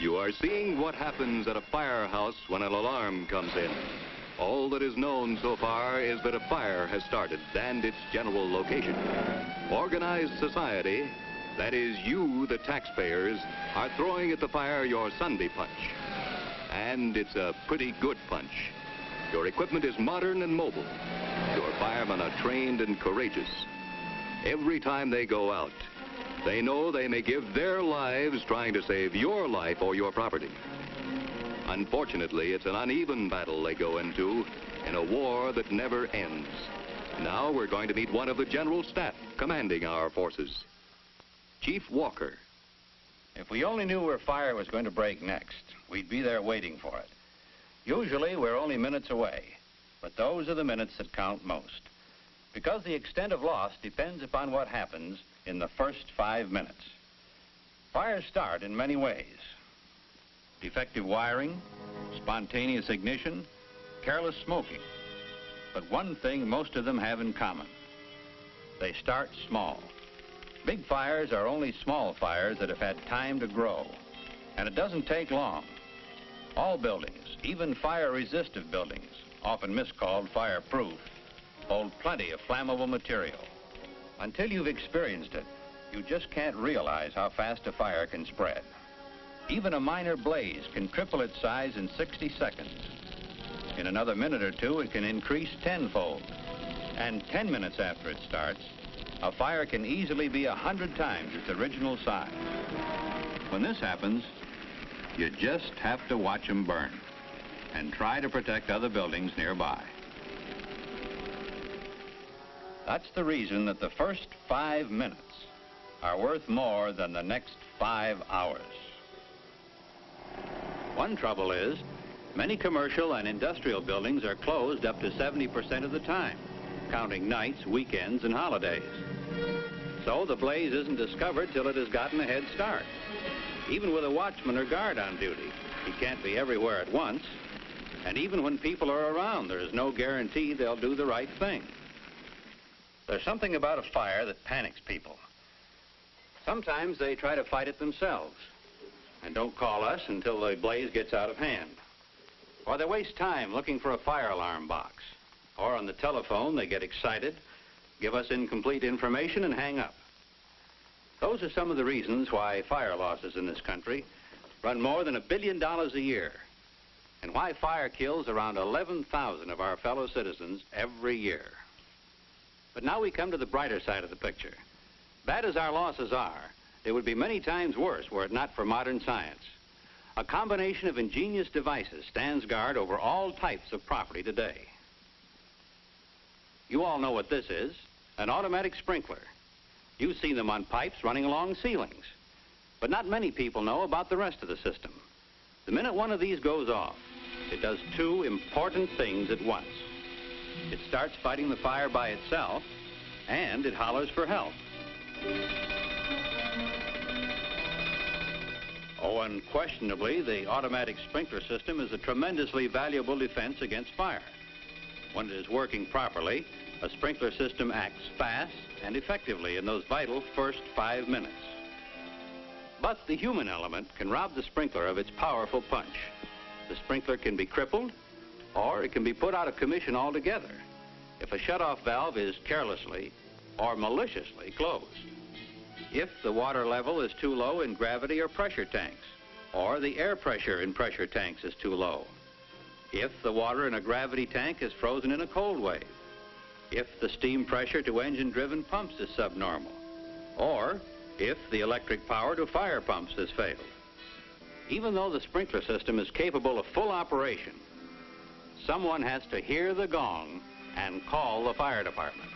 You are seeing what happens at a firehouse when an alarm comes in. All that is known so far is that a fire has started and its general location. Organized society, that is you, the taxpayers, are throwing at the fire your Sunday punch. And it's a pretty good punch. Your equipment is modern and mobile. Your firemen are trained and courageous. Every time they go out, they know they may give their lives trying to save your life or your property. Unfortunately, it's an uneven battle they go into in a war that never ends. Now we're going to meet one of the General Staff commanding our forces, Chief Walker. If we only knew where fire was going to break next, we'd be there waiting for it. Usually, we're only minutes away, but those are the minutes that count most, because the extent of loss depends upon what happens in the first 5 minutes. Fires start in many ways. Defective wiring, spontaneous ignition, careless smoking. But one thing most of them have in common: they start small. Big fires are only small fires that have had time to grow, and it doesn't take long. All buildings, even fire-resistant buildings, often miscalled fireproof, hold plenty of flammable material. Until you've experienced it, you just can't realize how fast a fire can spread. Even a minor blaze can triple its size in 60 seconds. In another minute or two, it can increase tenfold. And 10 minutes after it starts, a fire can easily be 100 times its original size. When this happens, you just have to watch them burn and try to protect other buildings nearby. That's the reason that the first 5 minutes are worth more than the next 5 hours. One trouble is, many commercial and industrial buildings are closed up to 70% of the time, counting nights, weekends, and holidays. So the blaze isn't discovered till it has gotten a head start. Even with a watchman or guard on duty, he can't be everywhere at once. And even when people are around, there is no guarantee they'll do the right thing. There's something about a fire that panics people. Sometimes they try to fight it themselves and don't call us until the blaze gets out of hand. Or they waste time looking for a fire alarm box. Or on the telephone, they get excited, give us incomplete information, and hang up. Those are some of the reasons why fire losses in this country run more than $1 billion a year, and why fire kills around 11,000 of our fellow citizens every year. But now we come to the brighter side of the picture. Bad as our losses are, they would be many times worse were it not for modern science. A combination of ingenious devices stands guard over all types of property today. You all know what this is: an automatic sprinkler. You've seen them on pipes running along ceilings. But not many people know about the rest of the system. The minute one of these goes off, it does two important things at once. It starts fighting the fire by itself, and it hollers for help. Oh, unquestionably, the automatic sprinkler system is a tremendously valuable defense against fire. When it is working properly, a sprinkler system acts fast and effectively in those vital first 5 minutes. But the human element can rob the sprinkler of its powerful punch. The sprinkler can be crippled, or it can be put out of commission altogether if a shutoff valve is carelessly or maliciously closed. If the water level is too low in gravity or pressure tanks, or the air pressure in pressure tanks is too low. If the water in a gravity tank is frozen in a cold wave. If the steam pressure to engine-driven pumps is subnormal. Or if the electric power to fire pumps has failed. Even though the sprinkler system is capable of full operation, someone has to hear the gong and call the fire department.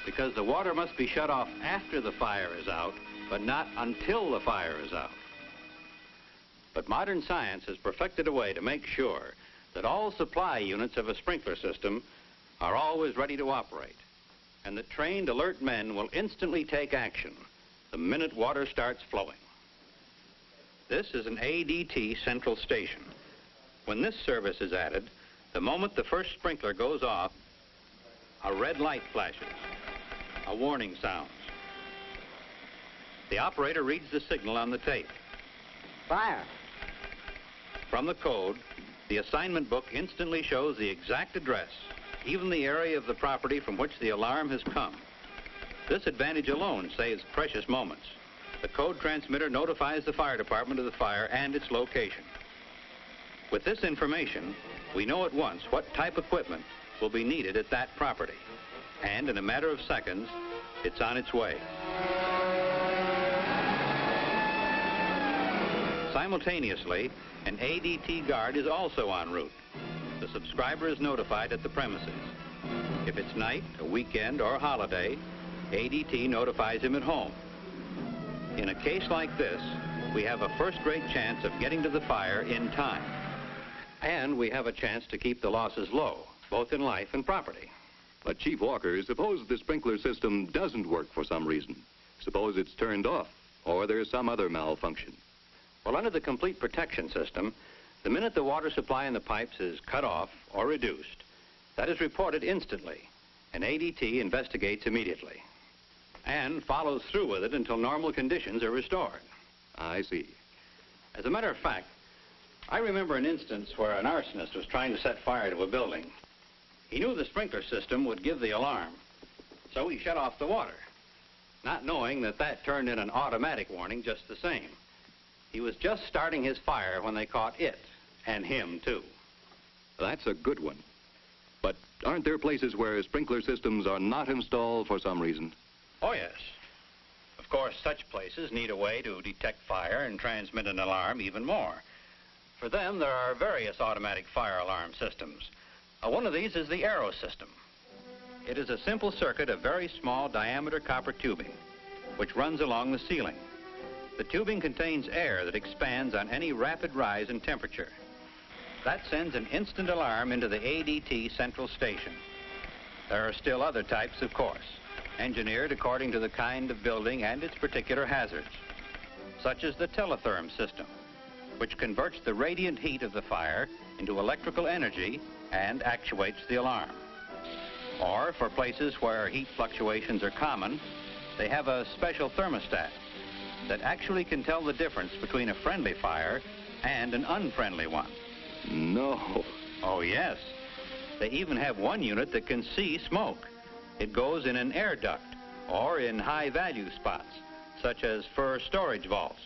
Because the water must be shut off after the fire is out, but not until the fire is out. But modern science has perfected a way to make sure that all supply units of a sprinkler system are always ready to operate, and that trained, alert men will instantly take action the minute water starts flowing. This is an ADT central station. When this service is added, the moment the first sprinkler goes off, a red light flashes. A warning sounds. The operator reads the signal on the tape. Fire. From the code, the assignment book instantly shows the exact address, even the area of the property from which the alarm has come. This advantage alone saves precious moments. The code transmitter notifies the fire department of the fire and its location. With this information, we know at once what type equipment will be needed at that property. And in a matter of seconds, it's on its way. Simultaneously, an ADT guard is also en route. The subscriber is notified at the premises. If it's night, a weekend, or a holiday, ADT notifies him at home. In a case like this, we have a first-rate chance of getting to the fire in time. And we have a chance to keep the losses low, both in life and property. But Chief Walker, suppose the sprinkler system doesn't work for some reason. Suppose it's turned off, or there's some other malfunction. Well, under the complete protection system, the minute the water supply in the pipes is cut off or reduced, that is reported instantly, and ADT investigates immediately and follows through with it until normal conditions are restored. I see. As a matter of fact, I remember an instance where an arsonist was trying to set fire to a building. He knew the sprinkler system would give the alarm, so he shut off the water, not knowing that that turned in an automatic warning just the same. He was just starting his fire when they caught it, and him too. That's a good one. But aren't there places where sprinkler systems are not installed for some reason? Oh, yes. Of course, such places need a way to detect fire and transmit an alarm even more. For them, there are various automatic fire alarm systems. One of these is the Arrow system. It is a simple circuit of very small diameter copper tubing, which runs along the ceiling. The tubing contains air that expands on any rapid rise in temperature. That sends an instant alarm into the ADT central station. There are still other types, of course, engineered according to the kind of building and its particular hazards, such as the teletherm system, which converts the radiant heat of the fire into electrical energy and actuates the alarm. Or for places where heat fluctuations are common, they have a special thermostat that actually can tell the difference between a friendly fire and an unfriendly one. No. Oh, yes. They even have one unit that can see smoke. It goes in an air duct or in high-value spots, such as for storage vaults.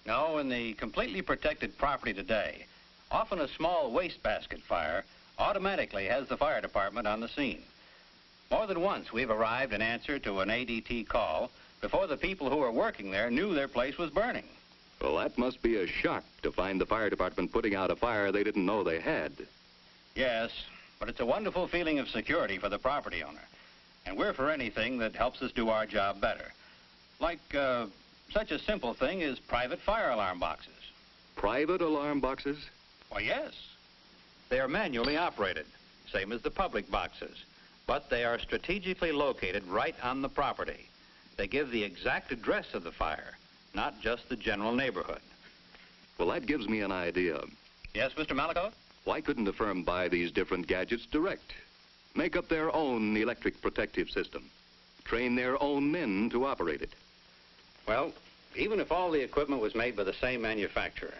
Now, in the completely protected property today, often a small wastebasket fire automatically has the fire department on the scene. More than once, we've arrived in answer to an ADT call before the people who were working there knew their place was burning. Well, that must be a shock to find the fire department putting out a fire they didn't know they had. Yes, but it's a wonderful feeling of security for the property owner. And we're for anything that helps us do our job better. Like such a simple thing as private fire alarm boxes. Private alarm boxes? Why, yes. They are manually operated, same as the public boxes, but they are strategically located right on the property. They give the exact address of the fire, not just the general neighborhood. Well, that gives me an idea. Yes, Mr. Malikoff? Why couldn't a firm buy these different gadgets direct? Make up their own electric protective system. Train their own men to operate it. Well, even if all the equipment was made by the same manufacturer,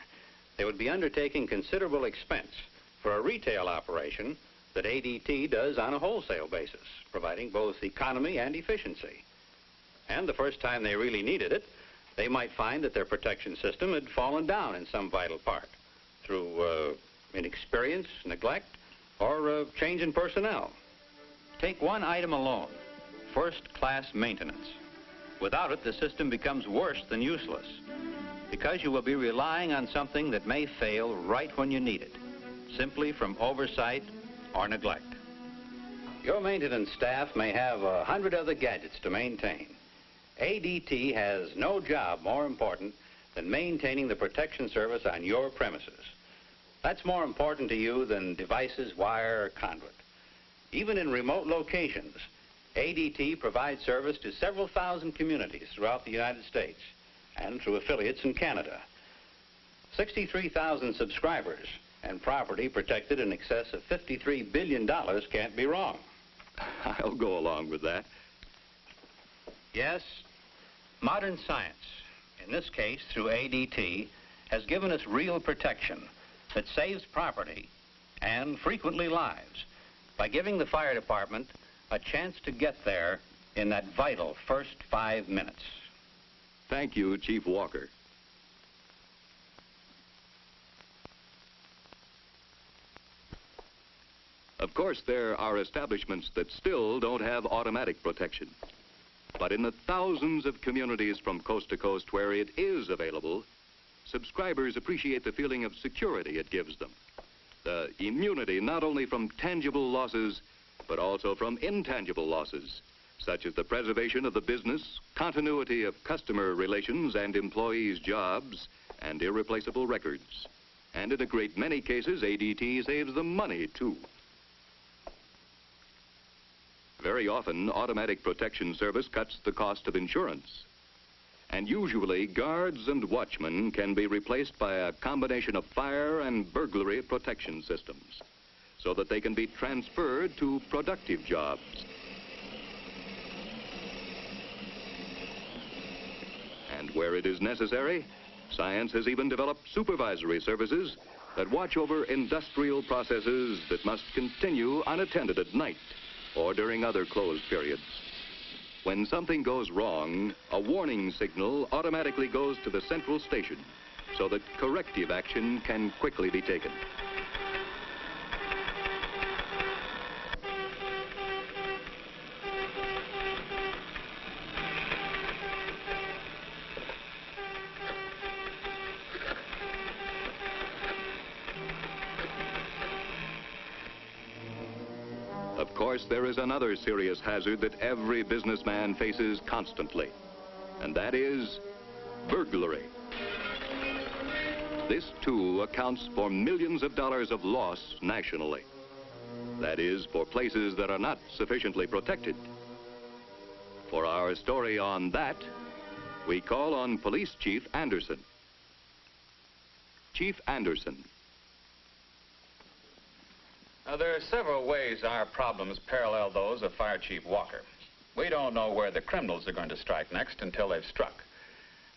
they would be undertaking considerable expense for a retail operation that ADT does on a wholesale basis, providing both economy and efficiency. And the first time they really needed it, they might find that their protection system had fallen down in some vital part through inexperience, neglect, or change in personnel. Take one item alone, first-class maintenance. Without it, the system becomes worse than useless because you will be relying on something that may fail right when you need it, simply from oversight or neglect. Your maintenance staff may have 100 other gadgets to maintain. ADT has no job more important than maintaining the protection service on your premises. That's more important to you than devices, wire, or conduit. Even in remote locations, ADT provides service to several thousand communities throughout the United States and through affiliates in Canada. 63,000 subscribers and property protected in excess of $53 billion can't be wrong. I'll go along with that. Yes, modern science, in this case through ADT, has given us real protection that saves property and frequently lives by giving the fire department a chance to get there in that vital first 5 minutes. Thank you, Chief Walker. Of course, there are establishments that still don't have automatic protection. But in the thousands of communities from coast to coast where it is available, subscribers appreciate the feeling of security it gives them. The immunity not only from tangible losses, but also from intangible losses, such as the preservation of the business, continuity of customer relations and employees' jobs, and irreplaceable records. And in a great many cases, ADT saves them money, too. Very often, automatic protection service cuts the cost of insurance. And usually, guards and watchmen can be replaced by a combination of fire and burglary protection systems, so that they can be transferred to productive jobs. And where it is necessary, science has even developed supervisory services that watch over industrial processes that must continue unattended at night or during other closed periods. When something goes wrong, a warning signal automatically goes to the central station so that corrective action can quickly be taken. Of course, there is another serious hazard that every businessman faces constantly, and that is burglary. This, too, accounts for millions of dollars of loss nationally. That is, for places that are not sufficiently protected. For our story on that, we call on Police Chief Anderson. Chief Anderson. Now, there are several ways our problems parallel those of Fire Chief Walker. We don't know where the criminals are going to strike next until they've struck.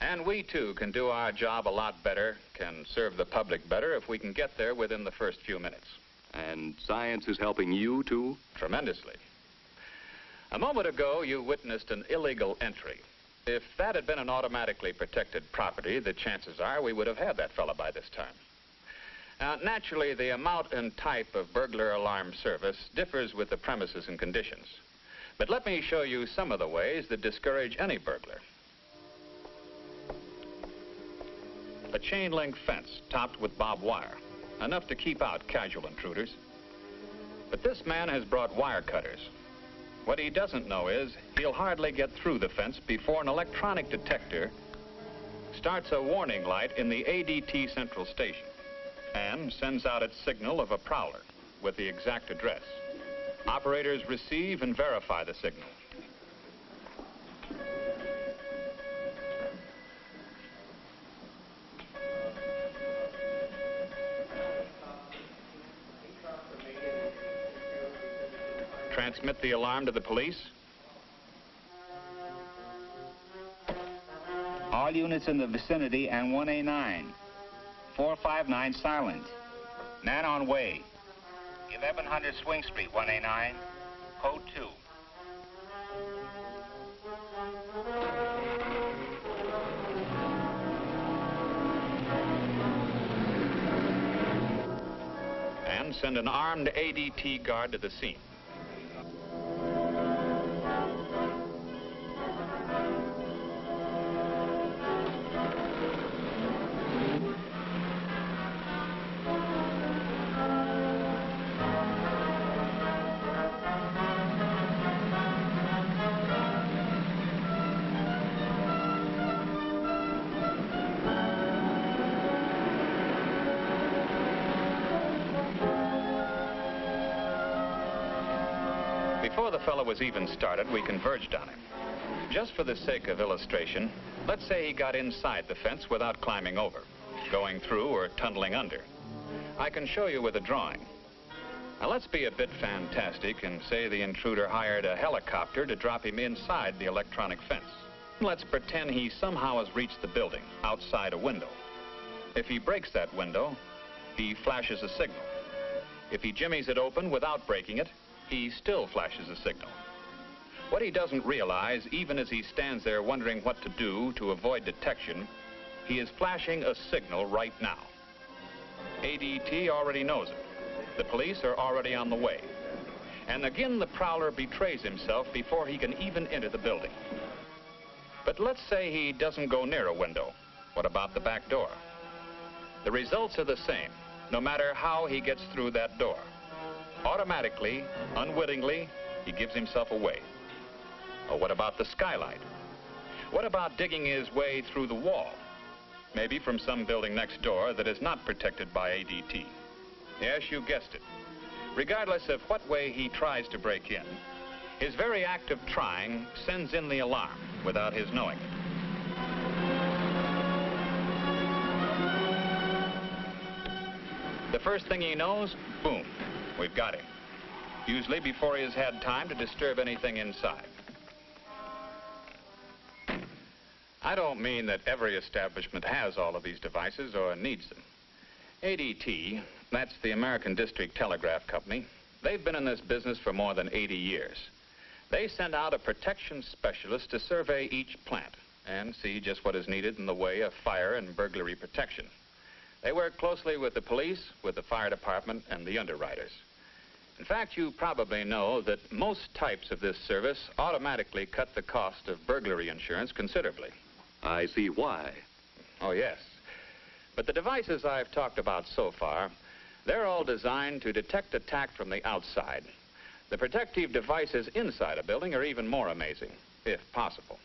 And we, too, can do our job a lot better, can serve the public better if we can get there within the first few minutes. And science is helping you, too? Tremendously. A moment ago, you witnessed an illegal entry. If that had been an automatically protected property, the chances are we would have had that fella by this time. Now, naturally, the amount and type of burglar alarm service differs with the premises and conditions. But let me show you some of the ways that discourage any burglar. A chain-link fence topped with barbed wire, enough to keep out casual intruders. But this man has brought wire cutters. What he doesn't know is he'll hardly get through the fence before an electronic detector starts a warning light in the ADT central station and sends out its signal of a prowler with the exact address. Operators receive and verify the signal. Transmit the alarm to the police. All units in the vicinity and 1A9. 459 silent. Man on way. 1100 Swing Street, 1A9. Code 2. And send an armed ADT guard to the scene. Before the fellow was even started, we converged on him. Just for the sake of illustration, let's say he got inside the fence without climbing over, going through or tunneling under. I can show you with a drawing. Now let's be a bit fantastic and say the intruder hired a helicopter to drop him inside the electronic fence. Let's pretend he somehow has reached the building, outside a window. If he breaks that window, he flashes a signal. If he jimmies it open without breaking it, he still flashes a signal. What he doesn't realize, even as he stands there wondering what to do to avoid detection, he is flashing a signal right now. ADT already knows it. The police are already on the way. And again, the prowler betrays himself before he can even enter the building. But let's say he doesn't go near a window. What about the back door? The results are the same, no matter how he gets through that door. Automatically, unwittingly, he gives himself away. Or what about the skylight? What about digging his way through the wall? Maybe from some building next door that is not protected by ADT. Yes, you guessed it. Regardless of what way he tries to break in, his very act of trying sends in the alarm without his knowing it. The first thing he knows, boom, we've got him. Usually before he has had time to disturb anything inside. I don't mean that every establishment has all of these devices or needs them. ADT, that's the American District Telegraph Company, they've been in this business for more than 80 years. They send out a protection specialist to survey each plant and see just what is needed in the way of fire and burglary protection. They work closely with the police, with the fire department, and the underwriters. In fact, you probably know that most types of this service automatically cut the cost of burglary insurance considerably. I see why. Oh, yes. But the devices I've talked about so far, they're all designed to detect attack from the outside. The protective devices inside a building are even more amazing, if possible.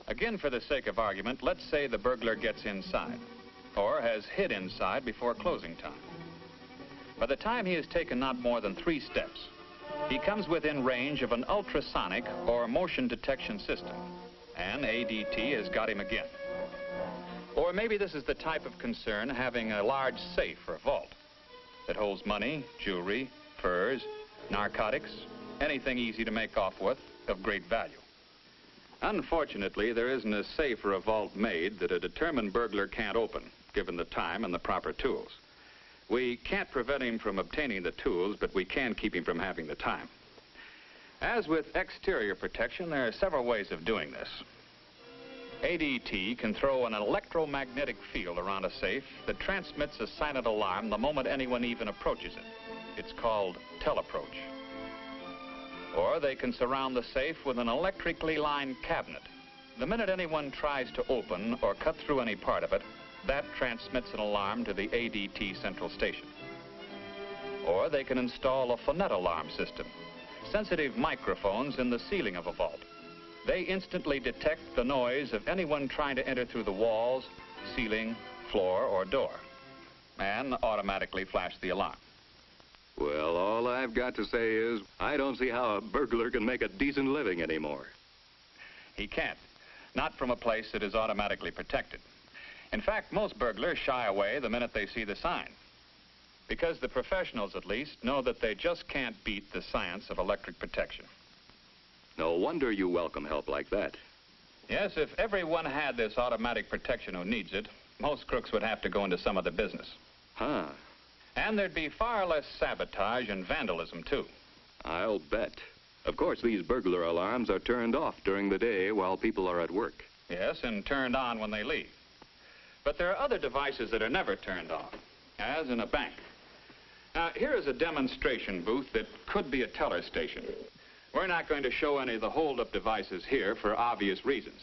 Again, for the sake of argument, let's say the burglar gets inside, or has hid inside before closing time. By the time he has taken not more than 3 steps, he comes within range of an ultrasonic or motion detection system, and ADT has got him again. Or maybe this is the type of concern having a large safe or vault that holds money, jewelry, furs, narcotics, anything easy to make off with of great value. Unfortunately, there isn't a safe or a vault made that a determined burglar can't open, given the time and the proper tools. We can't prevent him from obtaining the tools, but we can keep him from having the time. As with exterior protection, there are several ways of doing this. ADT can throw an electromagnetic field around a safe that transmits a silent alarm the moment anyone even approaches it. It's called teleapproach. Or they can surround the safe with an electrically lined cabinet. The minute anyone tries to open or cut through any part of it, that transmits an alarm to the ADT central station. Or they can install a phonet alarm system, sensitive microphones in the ceiling of a vault. They instantly detect the noise of anyone trying to enter through the walls, ceiling, floor, or door, and automatically flash the alarm. Well, all I've got to say is I don't see how a burglar can make a decent living anymore. He can't, not from a place that is automatically protected. In fact, most burglars shy away the minute they see the sign, because the professionals, at least, know that they just can't beat the science of electric protection. No wonder you welcome help like that. Yes, if everyone had this automatic protection who needs it, most crooks would have to go into some other business. Huh. And there'd be far less sabotage and vandalism, too. I'll bet. Of course, these burglar alarms are turned off during the day while people are at work. Yes, and turned on when they leave. But there are other devices that are never turned off, as in a bank. Now, here is a demonstration booth that could be a teller station. We're not going to show any of the hold-up devices here for obvious reasons.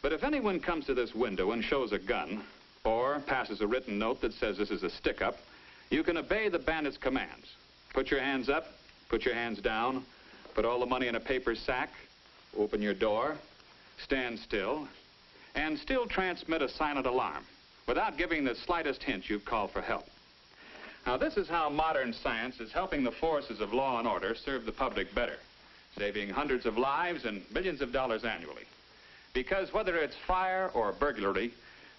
But if anyone comes to this window and shows a gun, or passes a written note that says this is a stick-up, you can obey the bandit's commands. Put your hands up, put your hands down, put all the money in a paper sack, open your door, stand still, and still transmit a silent alarm without giving the slightest hint you've called for help. Now, this is how modern science is helping the forces of law and order serve the public better, saving hundreds of lives and millions of dollars annually. Because whether it's fire or burglary,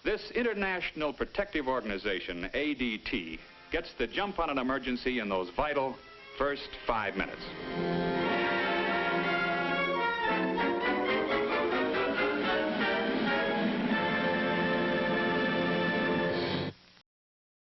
this international protective organization, ADT, gets the jump on an emergency in those vital first 5 minutes.